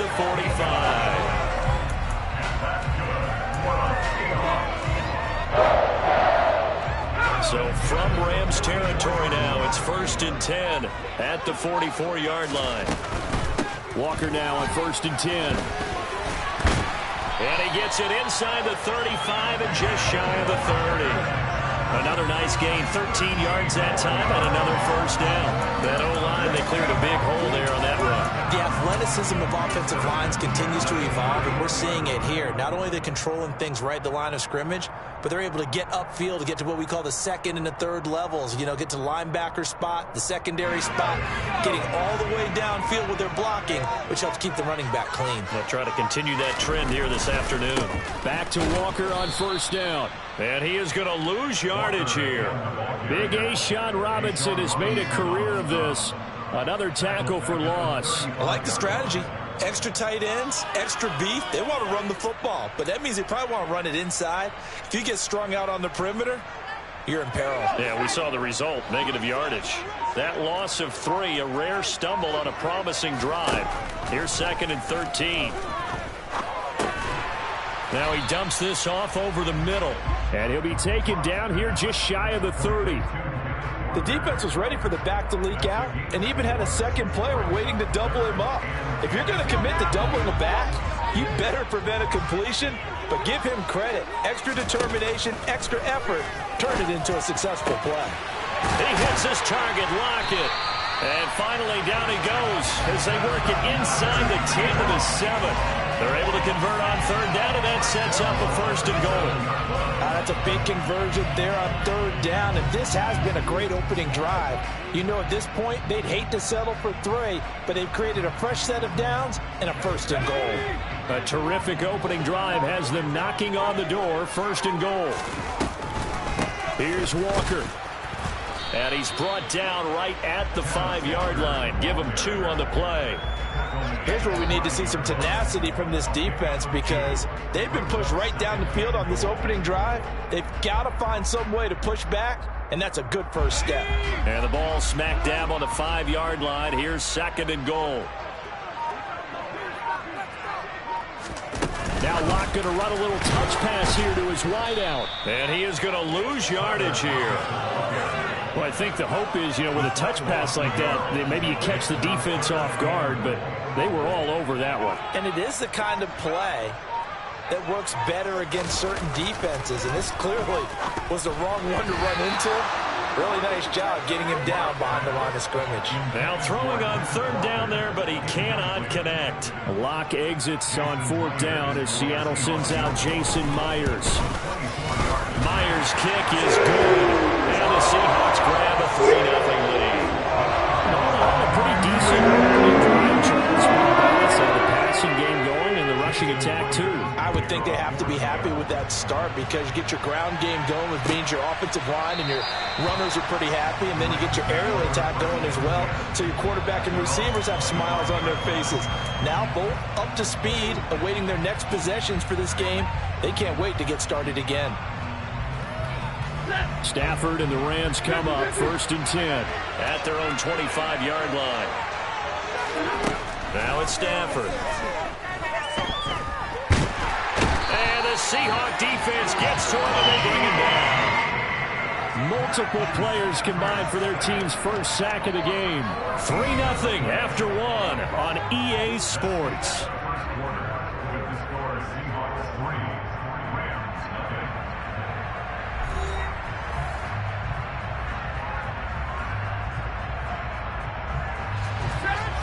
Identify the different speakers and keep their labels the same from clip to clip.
Speaker 1: the 45. So from Rams territory now, it's 1st and 10 at the 44-yard line.
Speaker 2: Walker now on 1st and 10.
Speaker 1: And he gets it inside the 35 and just shy of the 30. Another nice gain, 13 yards that time, and another 1st down. That O-line, they cleared a big hole there on that run.
Speaker 3: The athleticism of offensive lines continues to evolve, and we're seeing it here. Not only are they controlling things right at the line of scrimmage, but they're able to get upfield to get to what we call the 2nd and the 3rd levels. You know, get to the linebacker spot, the secondary spot, getting all the way downfield with their blocking, which helps keep the running back clean.
Speaker 1: They'll try to continue that trend here this afternoon.
Speaker 2: Back to Walker on 1st down.
Speaker 1: And he is going to lose yardage here.
Speaker 2: Big A'Shawn Robinson has made a career of this. Another tackle for loss.
Speaker 3: I like the strategy. Extra tight ends, extra beef. They want to run the football, but that means they probably want to run it inside. If you get strung out on the perimeter, you're in peril.
Speaker 1: Yeah, we saw the result, negative yardage. That loss of 3, a rare stumble on a promising drive. Here's 2nd and 13.
Speaker 2: Now he dumps this off over the middle. And he'll be taken down here just shy of the 30.
Speaker 4: The defense was ready for the back to leak out and even had a second player waiting to double him up. If you're going to commit to doubling the back, you better prevent a completion, but give him credit. Extra determination, extra effort, turn it into a successful play.
Speaker 1: He hits his target, Lockett. And finally down he goes as they work it inside the 10 to the 7. They're able to convert on 3rd down, and that sets up a 1st and goal.
Speaker 4: That's a big conversion there on 3rd down, and this has been a great opening drive. You know, at this point, they'd hate to settle for 3, but they've created a fresh set of downs and a 1st and goal.
Speaker 2: A terrific opening drive has them knocking on the door, 1st and goal. Here's Walker.
Speaker 1: And he's brought down right at the 5-yard line. Give him 2 on the play.
Speaker 4: Here's where we need to see some tenacity from this defense because they've been pushed right down the field on this opening drive. They've got to find some way to push back, and that's a good first step.
Speaker 1: And the ball smack dab on the 5-yard line. Here's 2nd and goal.
Speaker 2: Now Locke going to run a little touch pass here to his wideout.
Speaker 1: And he is going to lose yardage here.
Speaker 2: Well, I think the hope is, you know, with a touch pass like that, maybe you catch the defense off guard, but they were all over that one.
Speaker 4: And it is the kind of play that works better against certain defenses, and this clearly was the wrong one to run into. Really nice job getting him down behind the line of scrimmage.
Speaker 1: Now throwing on 3rd down there, but he cannot connect.
Speaker 2: Locke exits on 4th down as Seattle sends out Jason Myers.
Speaker 1: Myers' kick is good. And the Seahawks grab a 3-0 lead.
Speaker 2: A pretty decent opening drive, Charles. Balance of the passing game going and the rushing attack, too.
Speaker 4: I would think they have to be happy with that start because you get your ground game going, which means your offensive line and your runners are pretty happy, and then you get your aerial attack going as well, so your quarterback and receivers have smiles on their faces. Now both up to speed, awaiting their next possessions for this game. They can't wait to get started again.
Speaker 2: Stafford and the Rams come up 1st and 10
Speaker 1: at their own 25-yard line. Now it's Stafford. And the Seahawk defense gets to him and they bring him down.
Speaker 2: Multiple players combined for their team's first sack of the game.
Speaker 1: 3-0 after 1 on EA Sports.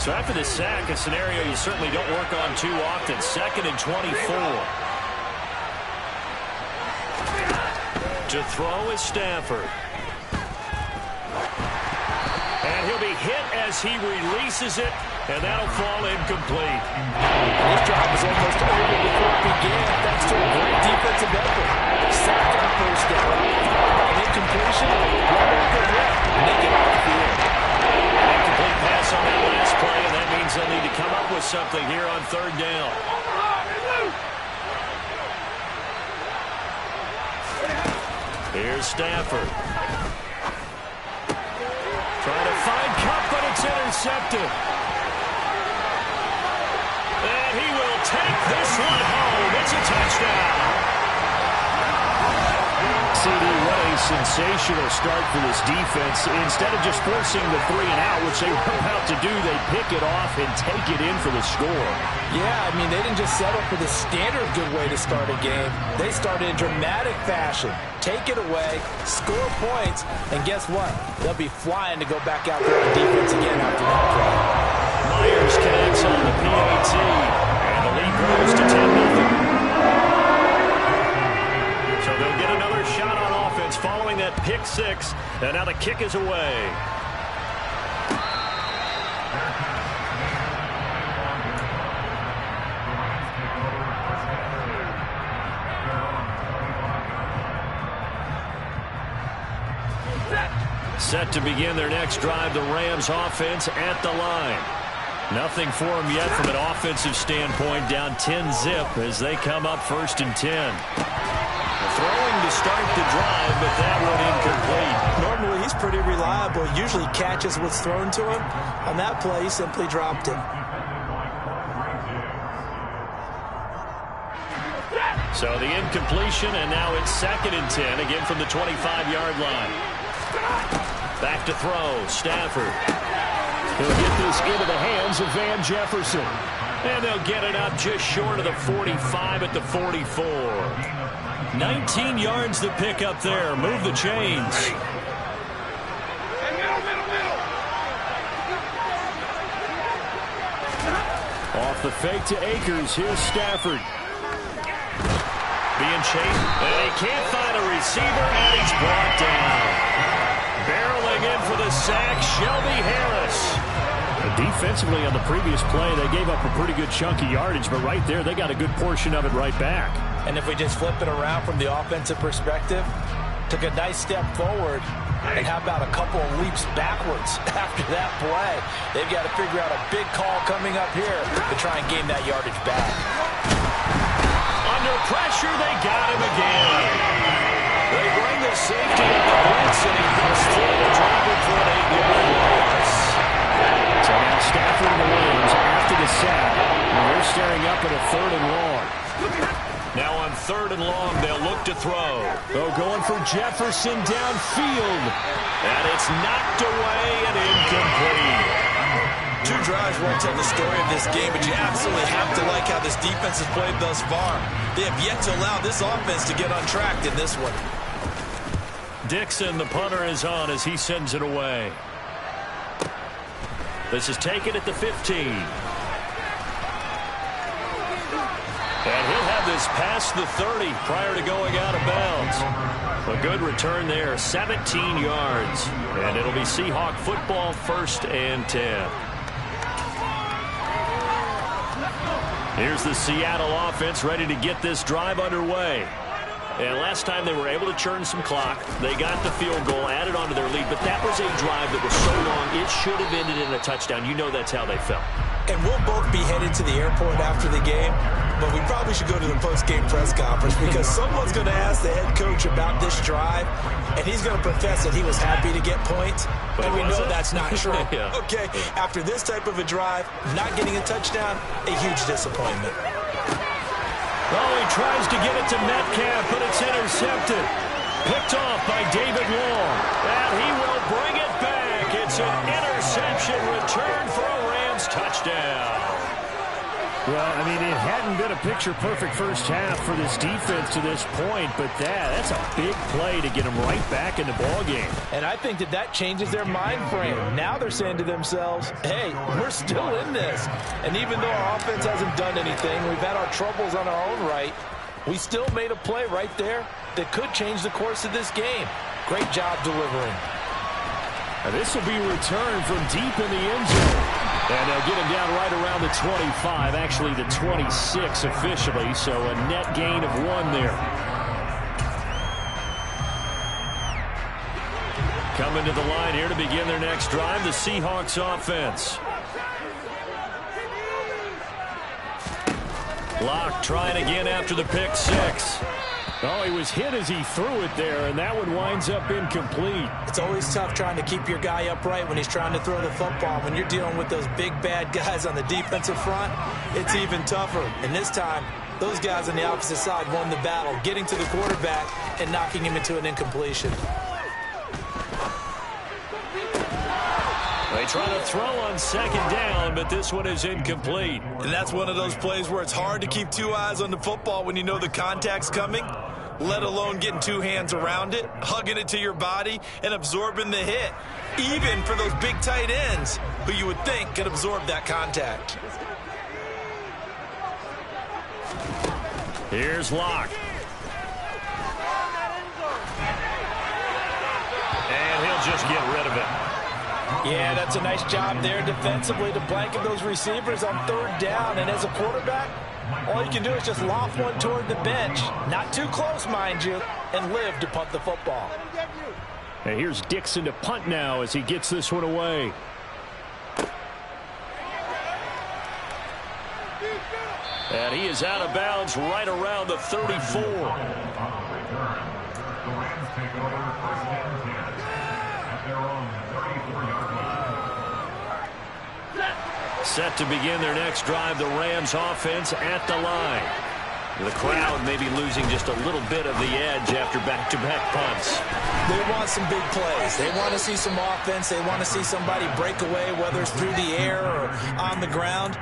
Speaker 1: So after the sack, a scenario you certainly don't work on too often. 2nd and 24. To throw is Stafford. And he'll be hit as he releases it, and that'll fall incomplete.
Speaker 4: This drive was almost over before it began, thanks to a great defensive effort. Sack on 1st down, followed by an incompletion, right over the left, and they get off the field.
Speaker 1: Incomplete pass on that last play, and that means they'll need to come up with something here on 3rd down. Here's Stafford. Trying to find Kupp, but it's intercepted. And he will take this one home. It's a touchdown. CD, what a sensational start for this defense. Instead of just forcing the 3-and-out, which they were about to do, they pick it off and take it in for the score.
Speaker 4: Yeah, I mean, they didn't just settle for the standard good way to start a game. They started in dramatic fashion. Take it away, score points, and guess what? They'll be flying to go back out there on defense again after that play.
Speaker 1: Myers connects on the PAT, and the lead grows to 10-0. So they'll get another shot on offense following that pick six, and now the kick is away. Set to begin their next drive, the Rams offense at the line. Nothing for them yet from an offensive standpoint, down 10-0 as they come up 1st and 10. Throwing to start the drive, but that one incomplete.
Speaker 3: Normally, he's pretty reliable. Usually catches what's thrown to him. On that play, he simply dropped it.
Speaker 1: So the incompletion, and now it's 2nd and 10, again from the 25-yard line. Back to throw, Stafford. He'll get this into the hands of Van Jefferson. And they'll get it up just short of the 45 at the 44. 19 yards to pick up there. Move the chains. Off the fake to Akers. Here's Stafford. Being chased. And he can't find a receiver, and he's brought down. Barreling in for the sack, Shelby Harris.
Speaker 2: Defensively on the previous play, they gave up a pretty good chunk of yardage, but right there, they got a good portion of it right back.
Speaker 4: And if we just flip it around from the offensive perspective, took a nice step forward, and how about a couple of leaps backwards after that play? They've got to figure out a big call coming up here to try and gain that yardage back.
Speaker 1: Under pressure, they got him again. They bring the safety up the blitz, and he busts through the driver for an 8-yard loss.
Speaker 2: So now Stafford and the Rams after the sack. They're staring up at a 3rd and long.
Speaker 1: Now on 3rd and long, they'll look to throw.
Speaker 2: Oh, going for Jefferson downfield.
Speaker 1: And it's knocked away and incomplete.
Speaker 3: 2 drives won't tell the story of this game, but you absolutely have to like how this defense has played thus far. They have yet to allow this offense to get untracked in this one.
Speaker 1: Dixon, the punter, is on as he sends it away. This is taken at the 15. And he'll have this past the 30 prior to going out of bounds. A good return there, 17 yards. And it'll be Seahawk football, 1st and 10. Here's the Seattle offense ready to get this drive underway. And last time they were able to churn some clock. They got the field goal, added on to their lead. But that was a drive that was so long, it should have ended in a touchdown. You know that's how they felt.
Speaker 3: And we'll both be headed to the airport after the game, but we probably should go to the post-game press conference because someone's going to ask the head coach about this drive, and he's going to profess that he was happy to get points, but we know that's not true.
Speaker 1: Yeah.
Speaker 3: Okay, after this type of a drive, not getting a touchdown, a huge disappointment.
Speaker 1: Oh, he tries to get it to Metcalf, but it's intercepted. Picked off by David Long, and he will bring it back. It's an interception return for a Rams touchdown.
Speaker 2: Well, I mean, it hadn't been a picture-perfect first half for this defense to this point, but that's a big play to get them right back in the ballgame.
Speaker 4: And I think that changes their mind frame. Now they're saying to themselves, hey, we're still in this. And even though our offense hasn't done anything, we've had our troubles on our own right, we still made a play right there that could change the course of this game. Great job delivering.
Speaker 2: Now this will be returned from deep in the end zone. And they'll get him down right around the 25, actually the 26 officially, so a net gain of 1 there.
Speaker 1: Coming to the line here to begin their next drive, the Seahawks offense. Locke trying again after the pick 6.
Speaker 2: Oh, he was hit as he threw it there, and that one winds up incomplete.
Speaker 3: It's always tough trying to keep your guy upright when he's trying to throw the football. When you're dealing with those big, bad guys on the defensive front, it's even tougher. And this time, those guys on the opposite side won the battle, getting to the quarterback and knocking him into an incompletion.
Speaker 1: They try to throw on second down, but this one is incomplete.
Speaker 4: And that's one of those plays where it's hard to keep two eyes on the football when you know the contact's coming, let alone getting two hands around it, hugging it to your body, and absorbing the hit, even for those big tight ends who you would think could absorb that contact.
Speaker 1: Here's Locke. And he'll just get rid of it.
Speaker 4: Yeah, that's a nice job there defensively to blanket those receivers on third down. And as a quarterback, all you can do is just loft one toward the bench. Not too close, mind you, and live to punt the football.
Speaker 2: And here's Dixon to punt now as he gets this one away.
Speaker 1: And he is out of bounds right around the 34. Set to begin their next drive, the Rams offense at the line. The crowd may be losing just a little bit of the edge after back-to-back punts.
Speaker 3: They want some big plays. They want to see some offense. They want to see somebody break away, whether it's through the air or on the ground.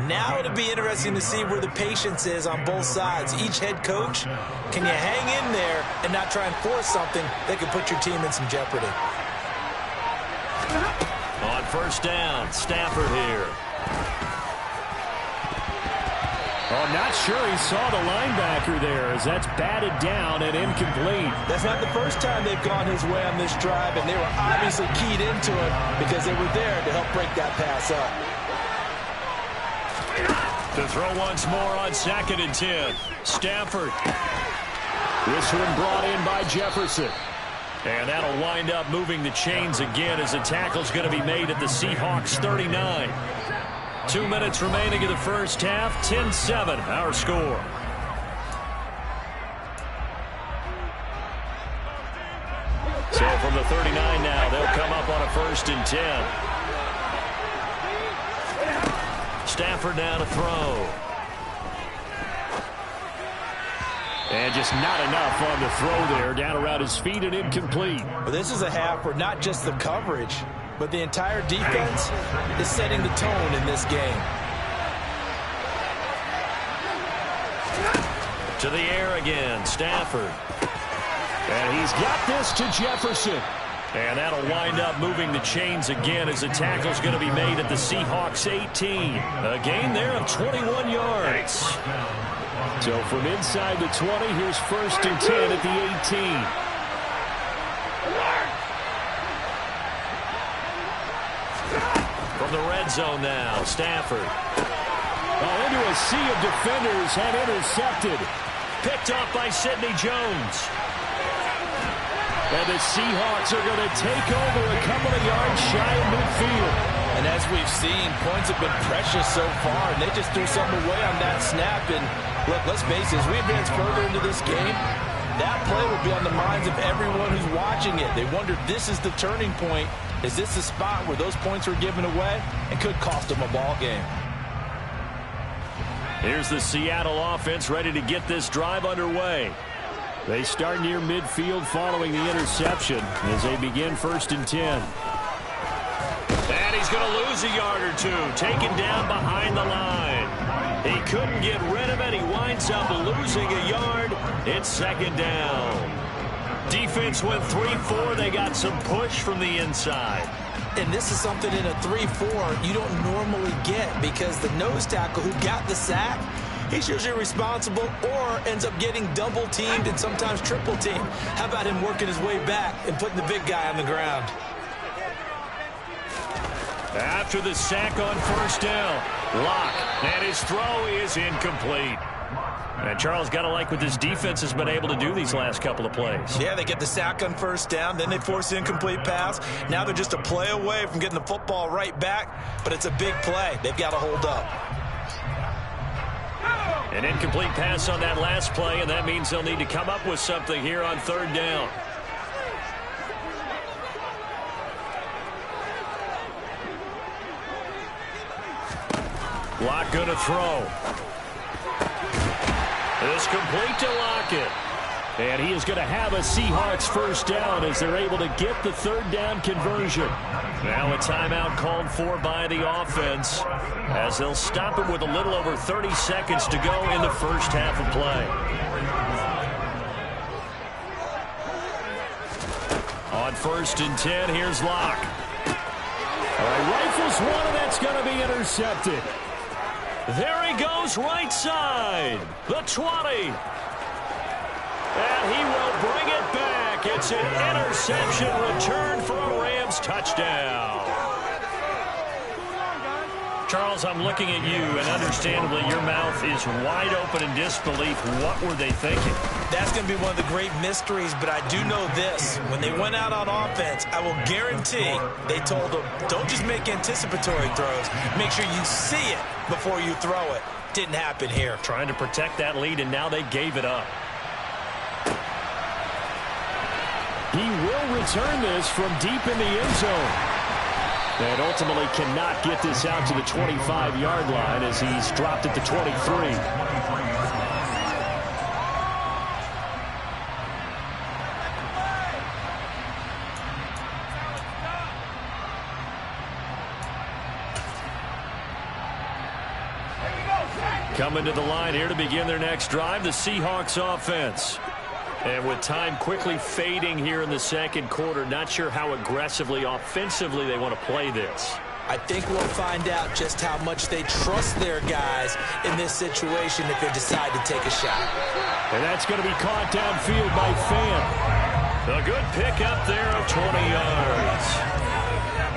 Speaker 3: Now it'll be interesting to see where the patience is on both sides. Each head coach, can you hang in there and not try and force something that could put your team in some jeopardy?
Speaker 1: On first down, Stafford here.
Speaker 2: Oh, not sure he saw the linebacker there as that's batted down and incomplete.
Speaker 4: That's not the first time they've gone his way on this drive, and they were obviously keyed into it because they were there to help break that pass up.
Speaker 1: To throw once more on 2nd and 10. Stafford.
Speaker 2: This one brought in by Jefferson.
Speaker 1: And that'll wind up moving the chains again as the tackle's going to be made at the Seahawks 39. 2 minutes remaining in the first half. 10-7 our score. So from the 39 now, they'll come up on a 1st and 10. Stafford now to throw.
Speaker 2: And just not enough on the throw there. Down around his feet and incomplete.
Speaker 4: Well, this is a half where not just the coverage, but the entire defense is setting the tone in this game.
Speaker 1: To the air again, Stafford.
Speaker 2: And he's got this to Jefferson.
Speaker 1: And that'll wind up moving the chains again as the tackle's going to be made at the Seahawks 18. A gain there of 21 yards.
Speaker 2: So from inside the 20, here's 1st and 10 at the 18.
Speaker 1: From the red zone now, Stafford.
Speaker 2: Into a sea of defenders and intercepted.
Speaker 1: Picked off by Sidney Jones.
Speaker 2: And the Seahawks are going to take over a couple of yards shy of midfield.
Speaker 4: And as we've seen, points have been precious so far, and they just threw something away on that snap. And look, let's face it, as we advance further into this game, that play will be on the minds of everyone who's watching it. They wonder, this is the turning point. Is this the spot where those points were given away and could cost them a ball game?
Speaker 1: Here's the Seattle offense ready to get this drive underway.
Speaker 2: They start near midfield following the interception as they begin 1st and 10.
Speaker 1: And he's going to lose a yard or two, taken down behind the line. He couldn't get rid of it. He winds up losing a yard. It's 2nd down. Defense went 3-4. They got some push from the inside.
Speaker 3: And this is something in a 3-4 you don't normally get because the nose tackle who got the sack, he's usually responsible or ends up getting double-teamed and sometimes triple-teamed. How about him working his way back and putting the big guy on the ground?
Speaker 1: After the sack on 1st down, Locke, and his throw is incomplete. And Charles, got to like what this defense has been able to do these last couple of plays.
Speaker 4: Yeah, they get the sack on 1st down, then they force the incomplete pass. Now they're just a play away from getting the football right back, but it's a big play. They've got to hold up.
Speaker 1: An incomplete pass on that last play, and that means they'll need to come up with something here on third down. Locke going to throw. It's complete to Lockett.
Speaker 2: And he is going to have a Seahawks first down as they're able to get the third down conversion.
Speaker 1: Now a timeout called for by the offense as they'll stop him with a little over 30 seconds to go in the first half of play. On 1st and 10, here's Locke.
Speaker 2: All right, rifles one, and that's going to be intercepted.
Speaker 1: There he goes right side. The 20. And he will bring it back. It's an interception return for a Rams touchdown. Charles, I'm looking at you, and understandably your mouth is wide open in disbelief. What were they thinking?
Speaker 3: That's going to be one of the great mysteries, but I do know this. When they went out on offense, I will guarantee they told them, don't just make anticipatory throws. Make sure you see it before you throw it. Didn't happen here.
Speaker 1: Trying to protect that lead, and now they gave it up.
Speaker 2: He will return this from deep in the end zone. And ultimately cannot get this out to the 25-yard line as he's dropped at the 23.
Speaker 1: Coming to the line here to begin their next drive, the Seahawks offense. And with time quickly fading here in the second quarter, not sure how aggressively, offensively they want to play this.
Speaker 3: I think we'll find out just how much they trust their guys in this situation if they decide to take a shot.
Speaker 2: And that's going to be caught downfield by Fan.
Speaker 1: A good pickup there of 20 yards.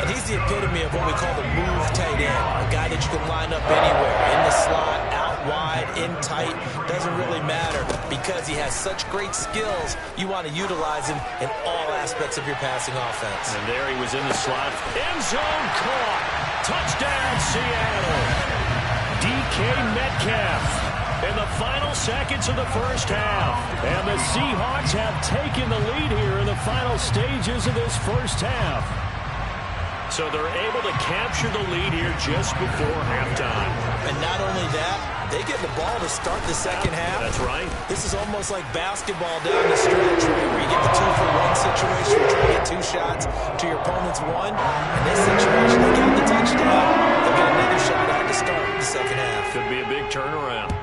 Speaker 3: And he's the epitome of what we call the move tight end. A guy that you can line up anywhere, in the slot, out wide, in tight. Doesn't really matter because he has such great skills. You want to utilize him in all aspects of your passing offense.
Speaker 1: And there he was in the slot. End zone caught. Touchdown, Seattle. DK Metcalf in the final seconds of the first half.
Speaker 2: And the Seahawks have taken the lead here in the final stages of this first half.
Speaker 1: So they're able to capture the lead here just before halftime.
Speaker 3: And not only that, they get the ball to start the second half.
Speaker 1: That's right.
Speaker 3: This is almost like basketball down the stretch, right, where you get the 2-for-1 situation. You're trying to get 2 shots to your opponent's 1. In this situation, they got the touchdown. They'll get another shot out to start the second half.
Speaker 1: Could be a big turnaround.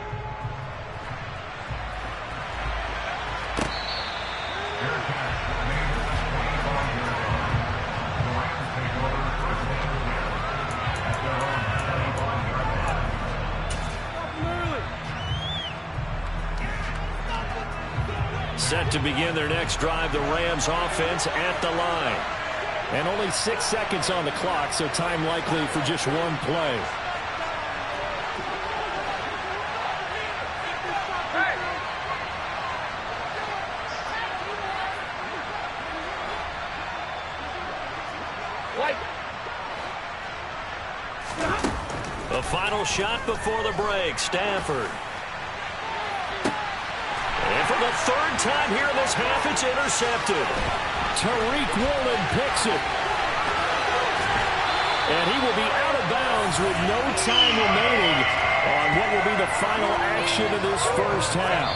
Speaker 1: Set to begin their next drive, the Rams offense at the line.
Speaker 2: And only 6 seconds on the clock, so time likely for just one play.
Speaker 1: The final shot before the break, Stafford. And for the third time here in this half, it's intercepted.
Speaker 2: Tariq Woolen picks it. And he will be out of bounds with no time remaining on what will be the final action of this first half.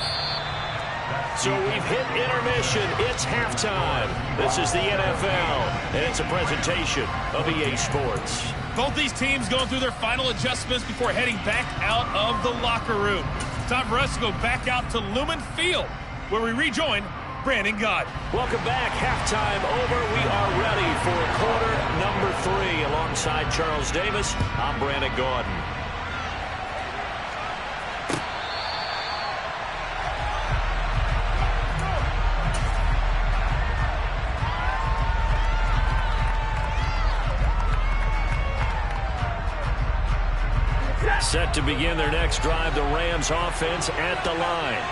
Speaker 1: So we've hit intermission. It's halftime. This is the NFL, and it's a presentation of EA Sports.
Speaker 5: Both these teams going through their final adjustments before heading back out of the locker room. Time for us to go back out to Lumen Field, where we rejoin Brandon Gaudin.
Speaker 1: Welcome back. Halftime over. We are ready for quarter number 3. Alongside Charles Davis, I'm Brandon Gaudin. Set to begin their next drive, the Rams offense at the line.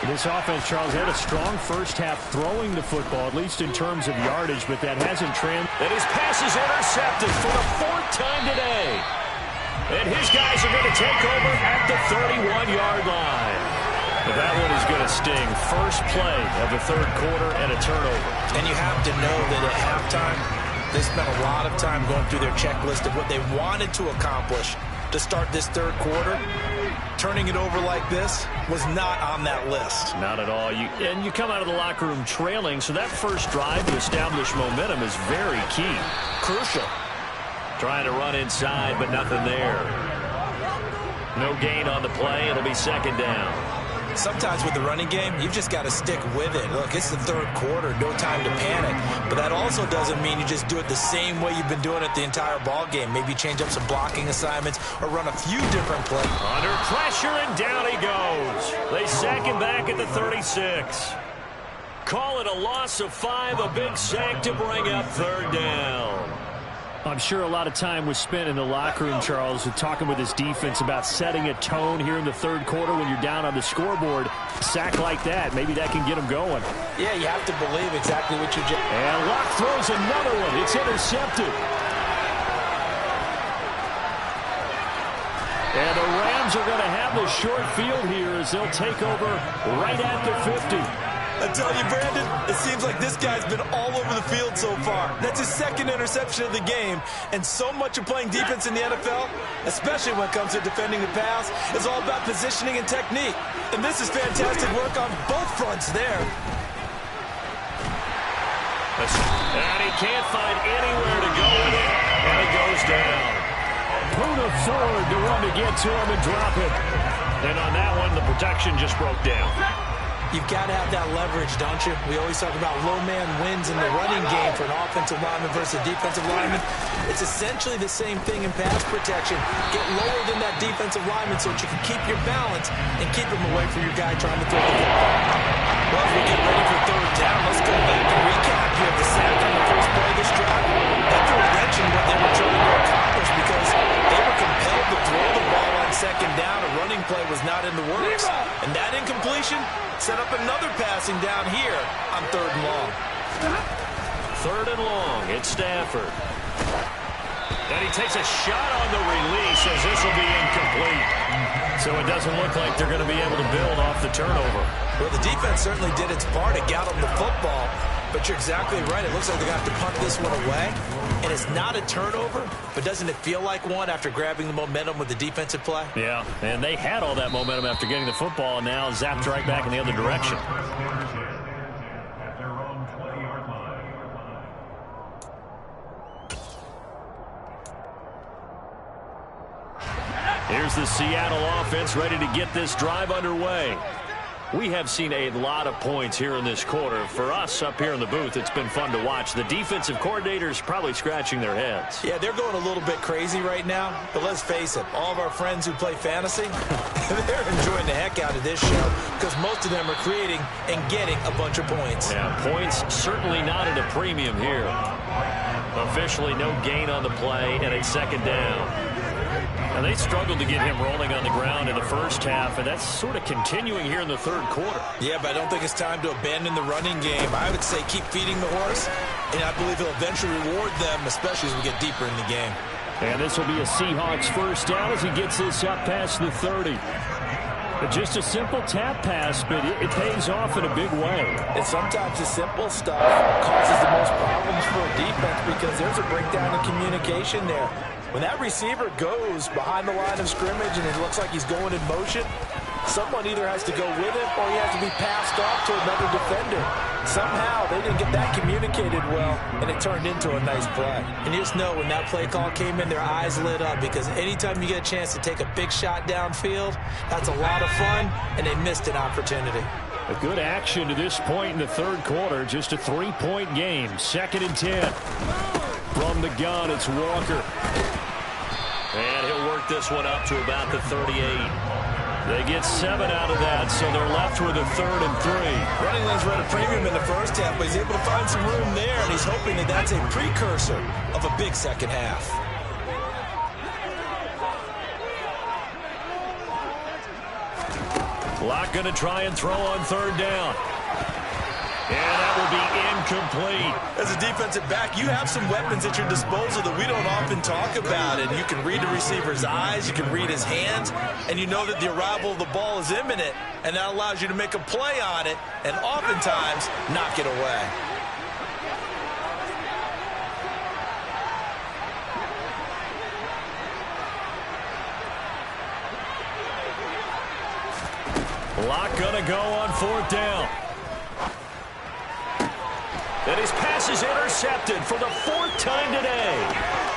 Speaker 2: This offense, Charles, had a strong first half throwing the football, at least in terms of yardage, but that hasn't
Speaker 1: And his pass is intercepted for the 4th time today. And his guys are going to take over at the 31-yard line. But that one is going to sting. First play of the third quarter and a turnover.
Speaker 3: And you have to know that at halftime, they spent a lot of time going through their checklist of what they wanted to accomplish to start this third quarter. Turning it over like this was not on that list.
Speaker 1: Not at all. And you come out of the locker room trailing, so that first drive to establish momentum is very key.
Speaker 3: Crucial.
Speaker 1: Trying to run inside, but nothing there. No gain on the play. It'll be second down.
Speaker 3: Sometimes with the running game, you've just got to stick with it. Look, it's the third quarter, no time to panic. But that also doesn't mean you just do it the same way you've been doing it the entire ball game. Maybe change up some blocking assignments or run a few different plays.
Speaker 1: Under pressure, and down he goes. They sack him back at the 36. Call it a loss of 5, a big sack to bring up third down.
Speaker 2: I'm sure a lot of time was spent in the locker room, Charles, talking with his defense about setting a tone here in the third quarter when you're down on the scoreboard. Sack like that, maybe that can get them going.
Speaker 3: Yeah, you have to believe exactly what you just...
Speaker 2: And Locke throws another one. It's intercepted. And the Rams are going to have the short field here as they'll take over right at the 50.
Speaker 3: I tell you, Brandon, it seems like this guy's been all over the field so far. That's his second interception of the game. And so much of playing defense in the NFL, especially when it comes to defending the pass, is all about positioning and technique. And this is fantastic work on both fronts there.
Speaker 1: And he can't find anywhere to go with it. And it goes down.
Speaker 2: Poona Ford to run to get to him and drop it.
Speaker 1: And on that one, the protection just broke down.
Speaker 3: You've got to have that leverage, don't you? We always talk about low man wins in the running game for an offensive lineman versus a defensive lineman. It's essentially the same thing in pass protection. Get lower than that defensive lineman so that you can keep your balance and keep him away from your guy trying to throw the football. Well, as we get ready for third down, let's go back and recap. You have the sack on the first play of this drive. That threw a wrench in what they were trying to accomplish because they were compelled to throw the ball on second down. A running play was not in the works. And that incompletion set up another passing down here on third and long.
Speaker 1: Third and long. It's Stafford. And he takes a shot on the release as this will be incomplete. So it doesn't look like they're going to be able to build off the turnover.
Speaker 3: Well, the defense certainly did its part. It got them the football. But you're exactly right. It looks like they're going to have to punt this one away. And it's not a turnover, but doesn't it feel like one after grabbing the momentum with the defensive play?
Speaker 1: Yeah, and they had all that momentum after getting the football, and now zapped right back in the other direction. Here's the Seattle offense ready to get this drive underway. We have seen a lot of points here in this quarter. For us up here in the booth, it's been fun to watch. The defensive coordinators probably scratching their heads.
Speaker 3: Yeah, they're going a little bit crazy right now. But let's face it, all of our friends who play fantasy, they're enjoying the heck out of this show because most of them are creating and getting a bunch of points.
Speaker 1: Yeah, points certainly not at a premium here. Officially no gain on the play, and it's second down. And they struggled to get him rolling on the ground in the first half, and that's sort of continuing here in the third quarter.
Speaker 3: Yeah, but I don't think it's time to abandon the running game. I would say keep feeding the horse, and I believe he'll eventually reward them, especially as we get deeper in the game.
Speaker 2: And this will be a Seahawks first down as he gets this up past the 30. Just a simple tap pass, but it pays off in a big way.
Speaker 4: And sometimes the simple stuff causes the most problems for a defense because there's a breakdown in communication there. When that receiver goes behind the line of scrimmage and it looks like he's going in motion, someone either has to go with him or he has to be passed off to another defender. Somehow they didn't get that communicated well, and it turned into a nice play.
Speaker 3: And you just know when that play call came in, their eyes lit up because anytime you get a chance to take a big shot downfield, that's a lot of fun, and they missed an opportunity.
Speaker 2: A good action to this point in the third quarter. Just a 3-point game. 2nd and 10. From the gun, it's Walker.
Speaker 1: And he'll work this one up to about the 38. They get 7 out of that, so they're left with a 3rd and 3.
Speaker 3: Running lanes run a premium in the first half, but he's able to find some room there, and he's hoping that that's a precursor of a big second half.
Speaker 1: Locke going to try and throw on third down. And that will be incomplete.
Speaker 3: As a defensive back, you have some weapons at your disposal that we don't often talk about. And you can read the receiver's eyes, you can read his hands, and you know that the arrival of the ball is imminent, and that allows you to make a play on it and oftentimes knock it away.
Speaker 1: Locke gonna go on 4th down. And his pass is intercepted for the 4th time today.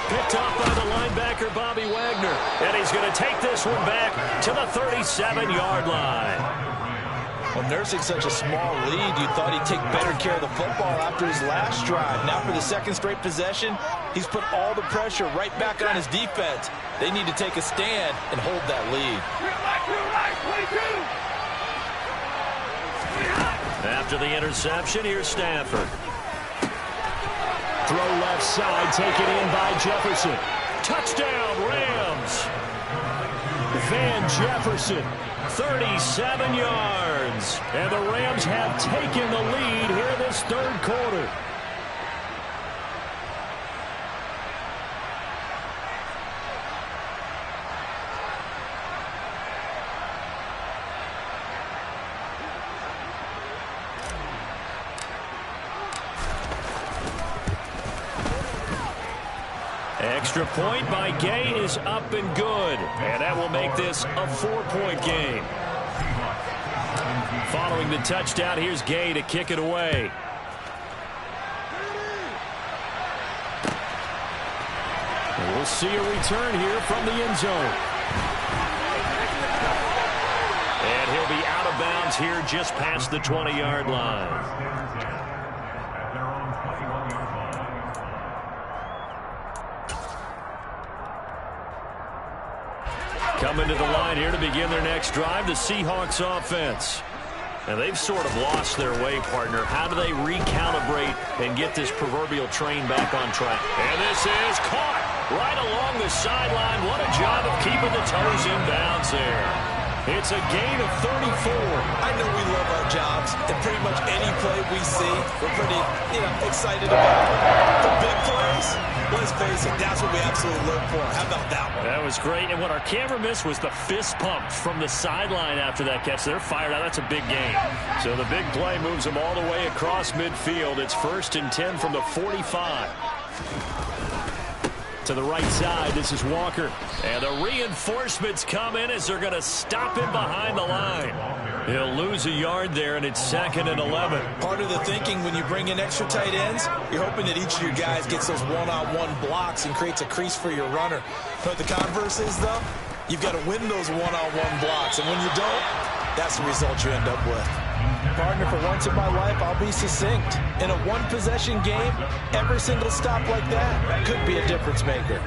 Speaker 1: Picked off by the linebacker, Bobby Wagner. And he's going to take this one back to the 37-yard line.
Speaker 4: Well, nursing such a small lead, you thought he'd take better care of the football after his last drive. Now for the second straight possession, he's put all the pressure right back on his defense. They need to take a stand and hold that lead.
Speaker 1: After the interception, here's Stafford. Throw left side, taken in by Jefferson. Touchdown, Rams. Van Jefferson, 37 yards. And the Rams have taken the lead here in this 3rd quarter. Extra point by Gay is up and good. And that will make this a 4-point game. Following the touchdown, here's Gay to kick it away. And we'll see a return here from the end zone. And he'll be out of bounds here just past the 20-yard line. Coming to the line here to begin their next drive, the Seahawks offense. And they've sort of lost their way, partner. How do they recalibrate and get this proverbial train back on track? And this is caught right along the sideline. What a job of keeping the toes in bounds there. It's a gain of 34.
Speaker 3: I know we love our jobs, and pretty much any play we see, we're pretty, excited about. The big plays, let's face it, that's what we absolutely live for. How about that one?
Speaker 1: That was great, and what our camera missed was the fist pump from the sideline after that catch. They're fired out. That's a big gain. So the big play moves them all the way across midfield. It's 1st and 10 from the 45. To the right side, this is Walker. And the reinforcements come in as they're going to stop him behind the line. He'll lose a yard there, and it's 2nd and 11.
Speaker 3: Part of the thinking when you bring in extra tight ends, you're hoping that each of your guys gets those one-on-one blocks and creates a crease for your runner. But the converse is, though, you've got to win those one-on-one blocks. And when you don't, that's the result you end up with.
Speaker 4: Partner, for once in my life, I'll be succinct. In a one-possession game, every single stop like that could be a difference maker.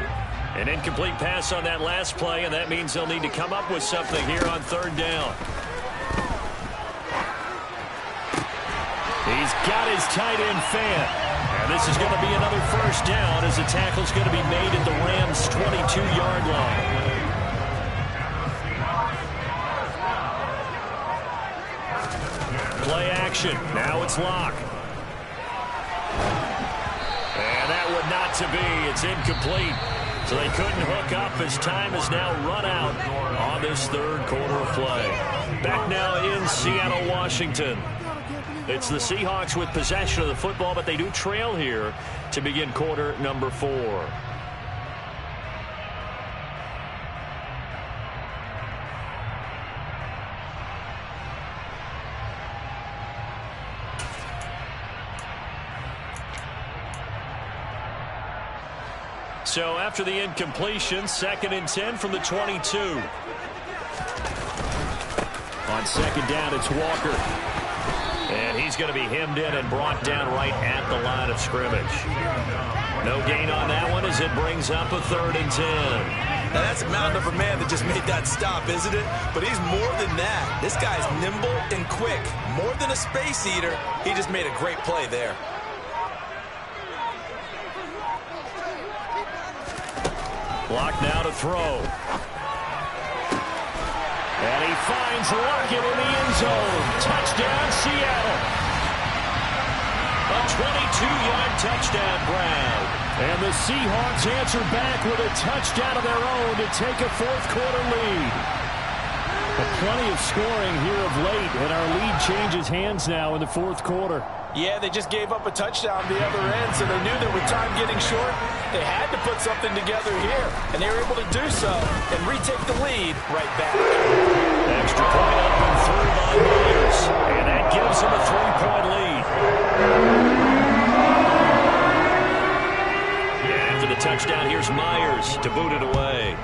Speaker 1: An incomplete pass on that last play, and that means they'll need to come up with something here on 3rd down. He's got his tight end fan. And this is going to be another 1st down as the tackle's going to be made at the Rams' 22-yard line. Play action. Now it's Locke. And that would not to be. It's incomplete. So they couldn't hook up as time is now run out on this 3rd quarter of play. Back now in Seattle, Washington. It's the Seahawks with possession of the football, but they do trail here to begin quarter number 4. So after the incompletion, 2nd and 10 from the 22. On 2nd down, it's Walker. And he's going to be hemmed in and brought down right at the line of scrimmage. No gain on that one as it brings up a 3rd and 10.
Speaker 3: Now that's a mountain of a man that just made that stop, isn't it? But he's more than that. This guy's nimble and quick. More than a space eater, he just made a great play there.
Speaker 1: Locke now to throw. And he finds Lockett in the end zone. Touchdown, Seattle. 22-yard touchdown, Brown.
Speaker 2: And the Seahawks answer back with a touchdown of their own to take a fourth-quarter lead. Plenty of scoring here of late, and our lead changes hands now in the fourth quarter.
Speaker 4: Yeah, they just gave up a touchdown the other end, so they knew that with time getting short, they had to put something together here, and they were able to do so and retake the lead right back.
Speaker 1: Extra point up and through by Myers, and that gives them a 3-point lead. After the touchdown, here's Myers to boot it away.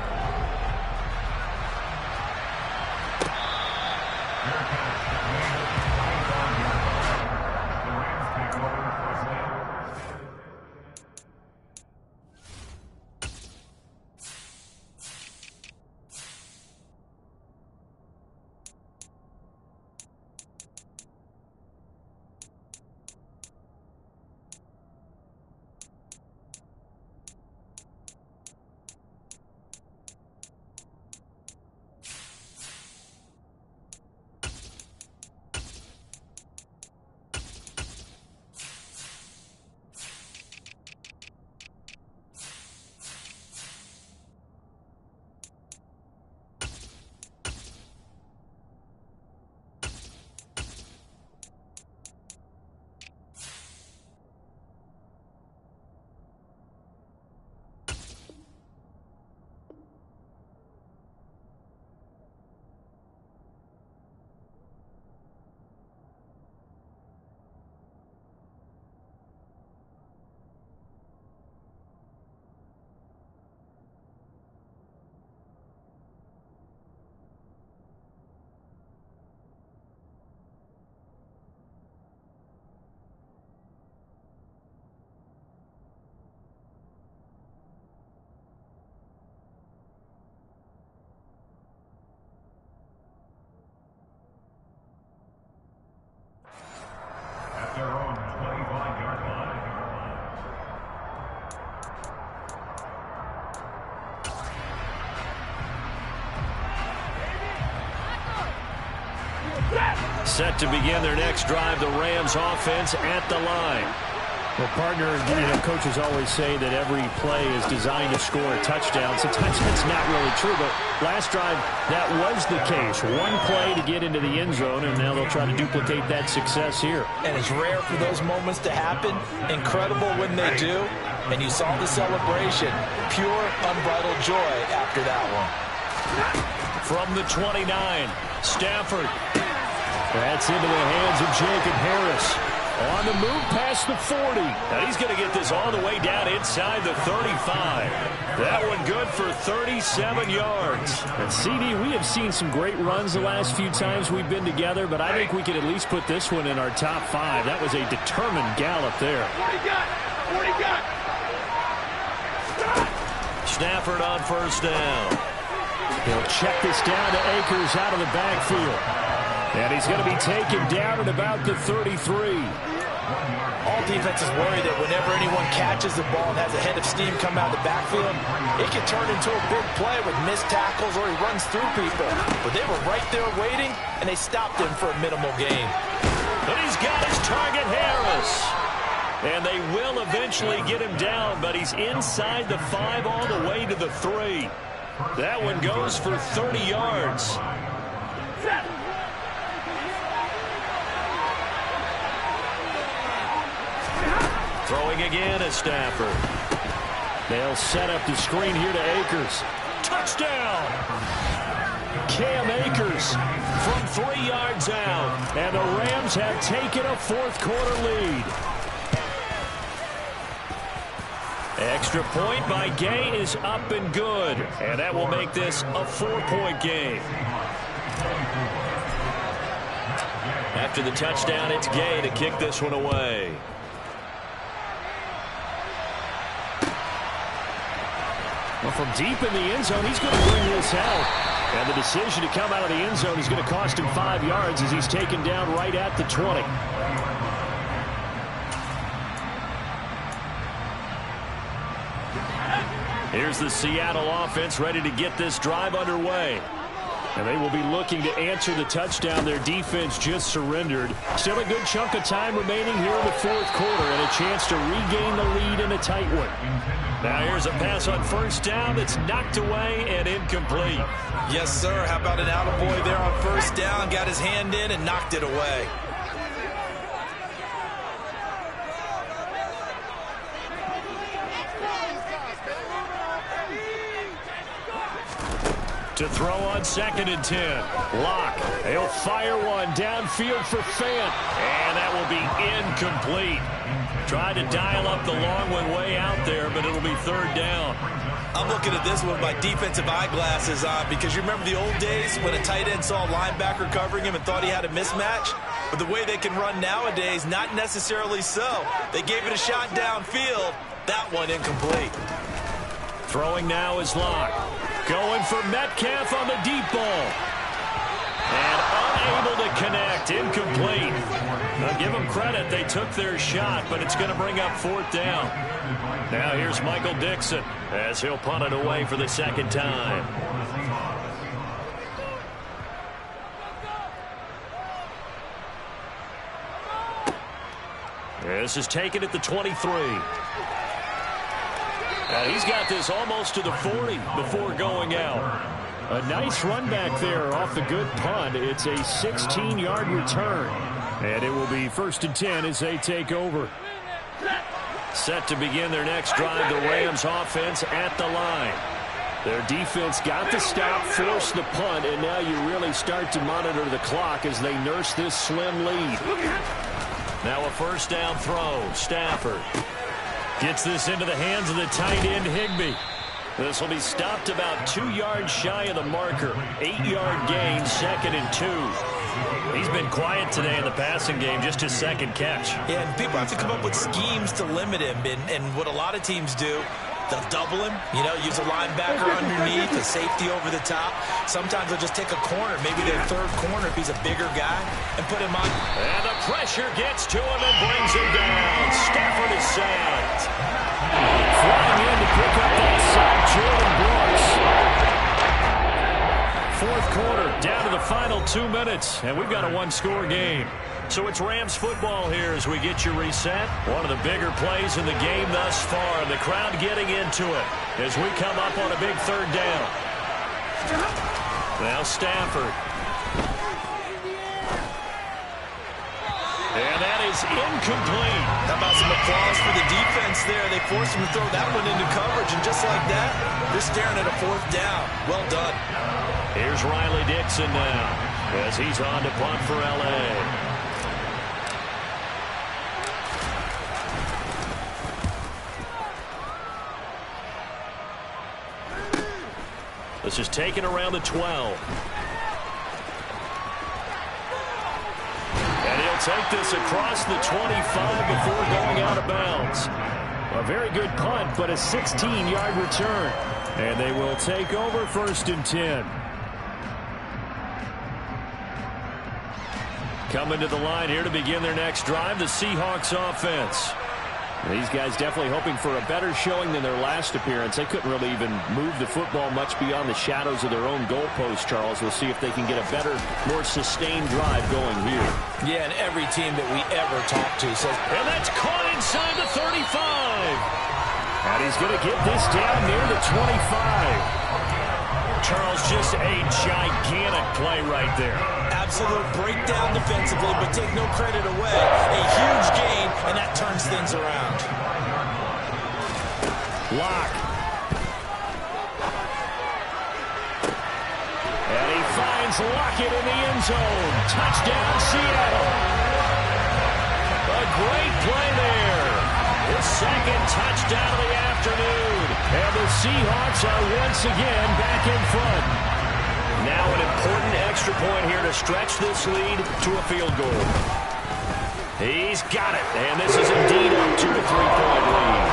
Speaker 1: Set to begin their next drive, the Rams offense at the line.
Speaker 2: Well, partner, coaches always say that every play is designed to score a touchdown. Sometimes that's not really true, but last drive, that was the case. One play to get into the end zone, and now they'll try to duplicate that success here.
Speaker 4: And it's rare for those moments to happen. Incredible when they do. And you saw the celebration. Pure, unbridled joy after that one.
Speaker 1: From the 29, Stafford.
Speaker 2: That's into the hands of Jacob Harris. On the move past the 40.
Speaker 1: Now he's going to get this all the way down inside the 35. That one good for 37 yards.
Speaker 2: And CD, we have seen some great runs the last few times we've been together, but I think we could at least put this one in our top 5. That was a determined gallop there.
Speaker 1: Stafford on first down.
Speaker 2: He'll check this down to Akers out of the backfield. And he's going to be taken down at about the 33.
Speaker 4: All defenses worry that whenever anyone catches the ball and has a head of steam come out of the backfield, it can turn into a big play with missed tackles or he runs through people. But they were right there waiting, and they stopped him for a minimal gain.
Speaker 1: But he's got his target, Harris. And they will eventually get him down, but he's inside the 5 all the way to the 3. That one goes for 30 yards. Throwing again at Stafford.
Speaker 2: They'll set up the screen here to Akers.
Speaker 1: Touchdown! Cam Akers from 3 yards out.
Speaker 2: And the Rams have taken a fourth-quarter lead.
Speaker 1: Extra point by Gay is up and good. And that will make this a 4-point game. After the touchdown, it's Gay to kick this one away.
Speaker 2: Well, from deep in the end zone, he's going to bring this out. And the decision to come out of the end zone is going to cost him 5 yards as he's taken down right at the 20.
Speaker 1: Here's the Seattle offense ready to get this drive underway.
Speaker 2: And they will be looking to answer the touchdown their defense just surrendered. Still a good chunk of time remaining here in the fourth quarter and a chance to regain the lead in a tight one.
Speaker 1: Now here's a pass on first down that's knocked away and incomplete.
Speaker 3: Yes, sir. How about an attaboy there on first down? Got his hand in and knocked it away.
Speaker 1: To throw on 2nd and 10. Locke. He'll fire one downfield for Fant. And that will be incomplete. Tried to dial up the long one way out there, but it'll be 3rd down.
Speaker 3: I'm looking at this with my defensive eyeglasses on because you remember the old days when a tight end saw a linebacker covering him and thought he had a mismatch? But the way they can run nowadays, not necessarily so. They gave it a shot downfield. That one incomplete.
Speaker 1: Throwing now is Locke. Going for Metcalf on the deep ball. And unable to connect. Incomplete. Now give them credit. They took their shot, but it's going to bring up 4th down. Now here's Michael Dixon as he'll punt it away for the 2nd time. This is taken at the 23. He's got this almost to the 40 before going out.
Speaker 2: A nice run back there off the good punt. It's a 16-yard return. And it will be 1st and 10 as they take over.
Speaker 1: Set to begin their next drive, the Rams offense at the line.
Speaker 2: Their defense got the stop, forced the punt, and now you really start to monitor the clock as they nurse this slim lead.
Speaker 1: Now a 1st down throw. Stafford gets this into the hands of the tight end, Higbee. This will be stopped about 2 yards shy of the marker. 8-yard gain, 2nd and 2. He's been quiet today in the passing game, just his 2nd catch.
Speaker 3: Yeah, and people have to come up with schemes to limit him. And what a lot of teams do, they'll double him, use a linebacker underneath, a safety over the top. Sometimes they'll just take a corner, maybe their 3rd corner if he's a bigger guy, and put him on.
Speaker 1: And the pressure gets to him and brings him down. Stafford is sacked.
Speaker 2: Flying in to pick up that sack, Jordan Brooks.
Speaker 1: 4th quarter, down to the final 2 minutes, and we've got a 1-score game. So it's Rams football here as we get you reset. One of the bigger plays in the game thus far, and the crowd getting into it as we come up on a big 3rd down. Now Stafford. And that is incomplete.
Speaker 3: How about some applause for the defense there? They forced him to throw that one into coverage, and just like that, they're staring at a 4th down. Well done.
Speaker 1: Here's Riley Dixon now as he's on to punt for L.A. This is taken around the 12. And he'll take this across the 25 before going out of bounds.
Speaker 2: A very good punt, but a 16-yard return. And they will take over 1st and 10.
Speaker 1: Coming to the line here to begin their next drive, the Seahawks offense.
Speaker 2: These guys definitely hoping for a better showing than their last appearance. They couldn't really even move the football much beyond the shadows of their own goalpost, Charles. We'll see if they can get a better, more sustained drive going here.
Speaker 3: Yeah, and every team that we ever talk to says...
Speaker 1: And that's caught inside the 35.
Speaker 2: And he's going to get this down near the 25.
Speaker 1: Charles, just a gigantic play right there.
Speaker 3: Absolute breakdown defensively, but take no credit away. A huge gain, and that turns things around.
Speaker 1: Locke. And he finds Lockett in the end zone. Touchdown, Seattle. A great play there. His 2nd touchdown of the afternoon.
Speaker 2: And the Seahawks are once again back in front.
Speaker 1: Now an important extra point here to stretch this lead to a field goal. He's got it. And this is indeed up to a 3-point lead.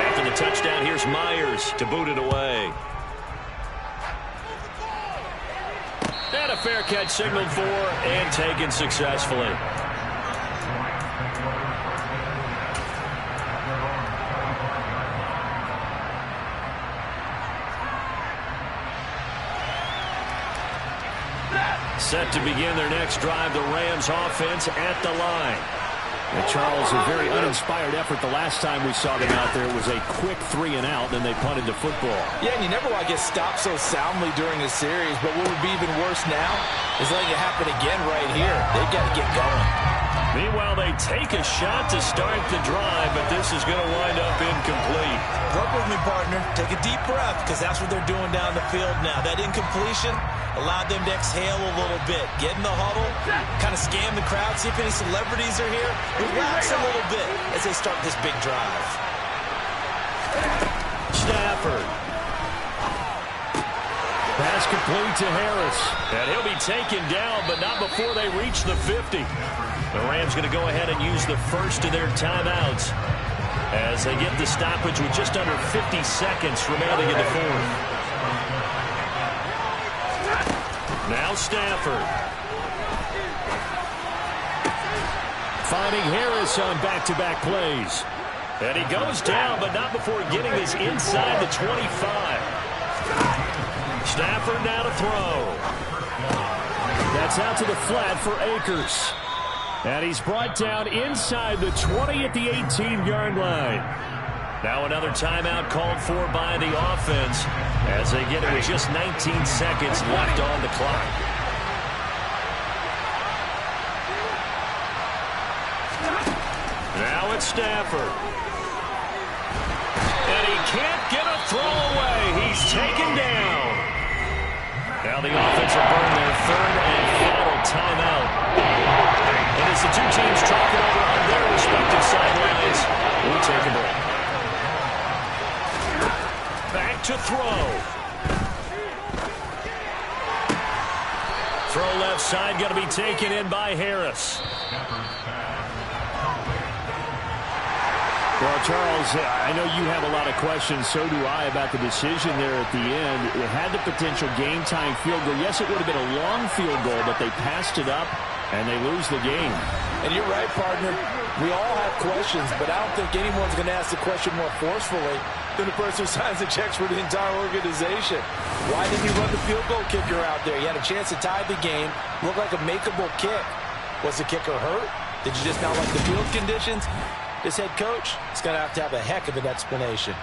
Speaker 1: After the touchdown, here's Myers to boot it away. And a fair catch signaled for and taken successfully. Set to begin their next drive, the Rams offense at the line.
Speaker 2: And Charles, a very uninspired effort the last time we saw them out there. It was a quick 3-and-out, then they punted the football.
Speaker 4: Yeah, and you never want to get stopped so soundly during a series, but what would be even worse now is letting it happen again right here. They've got to get going.
Speaker 1: Meanwhile, they take a shot to start the drive, but this is going to wind up incomplete.
Speaker 3: Work with me, partner. Take a deep breath, because that's what they're doing down the field now. That incompletion allowed them to exhale a little bit. Get in the huddle, kind of scan the crowd, see if any celebrities are here. Relax a little bit as they start this big drive.
Speaker 2: Stafford. Pass complete to Harris.
Speaker 1: And he'll be taken down, but not before they reach the 50. The Rams going to go ahead and use the first of their timeouts as they get the stoppage with just under 50 seconds remaining in the fourth. Now Stafford.
Speaker 2: Finding Harris on back-to-back plays.
Speaker 1: And he goes down, but not before getting this inside the 25. Stafford now to throw.
Speaker 2: That's out to the flat for Akers. And he's brought down inside the 20 at the 18-yard line.
Speaker 1: Now another timeout called for by the offense as they get it with just 19 seconds left on the clock. Now it's Stafford. And he can't get a throw away. He's taken down. Now the offense will burn their third and final timeout. And as the two teams talk it over on their respective sidelines, we'll take a break. Back to throw. Throw left side, going to be taken in by Harris.
Speaker 2: Well, Charles, I know you have a lot of questions. So do I about the decision there at the end. It had the potential game-time field goal. Yes, it would have been a long field goal, but they passed it up, and they lose the game.
Speaker 4: And you're right, partner. We all have questions, but I don't think anyone's going to ask the question more forcefully than the person who signs the checks for the entire organization. Why didn't you run the field goal kicker out there? You had a chance to tie the game. Looked like a makeable kick. Was the kicker hurt? Did you just not like the field conditions? This head coach is going to have a heck of an explanation.